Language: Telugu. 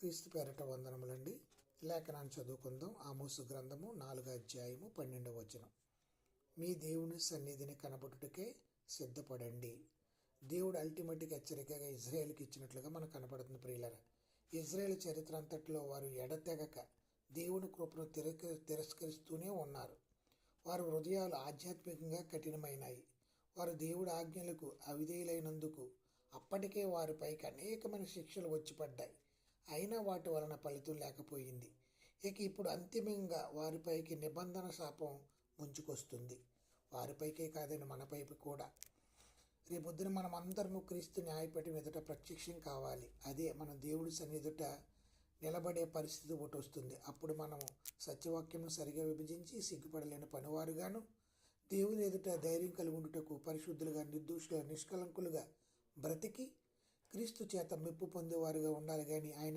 క్రీస్తు పేరట వందనములండి. లేఖనాన్ని చదువుకుందాం. ఆమోసు గ్రంథము 4వ అధ్యాయము 12వ వచనం. మీ దేవుని సన్నిధిని కనబడుటకే సిద్ధపడండి. దేవుడు అల్టిమేట్గా హెచ్చరికగా ఇజ్రాయేల్కి ఇచ్చినట్లుగా మనకు కనపడుతుంది ప్రియులారా. ఇజ్రాయేల్ చరిత్ర అంతట్లో వారు ఎడతెగక దేవుని కృపను తిరస్కరిస్తూనే ఉన్నారు. వారి హృదయాలు ఆధ్యాత్మికంగా కఠినమైనాయి. వారు దేవుడి ఆజ్ఞలకు అవిధేయులైనందుకు అప్పటికే వారిపైకి అనేకమైన శిక్షలు వచ్చి పడ్డాయి. అయినా వాటి వలన ఫలితం లేకపోయింది. ఇక ఇప్పుడు అంతిమంగా వారిపైకి నిబంధన శాపం ముంచుకొస్తుంది. వారిపైకే కాదని మనపైకి కూడా. రేపొద్దున మనం అందరము క్రీస్తు న్యాయపీఠం ఎదుట ప్రత్యక్షం కావాలి. అదే మన దేవుడి సన్నిధుట నిలబడే పరిస్థితి ఒకటి వస్తుంది. అప్పుడు మనము సత్యవాక్యమును సరిగా విభజించి సిగ్గుపడలేని పనివారుగాను, దేవుని ఎదుట ధైర్యం కలిగి ఉండుటకు పరిశుద్ధులుగా, నిర్దోషులుగా, నిష్కలంకులుగా బ్రతికి క్రీస్తు చేత మెప్పు పొందేవారుగా ఉండాలి. కానీ ఆయన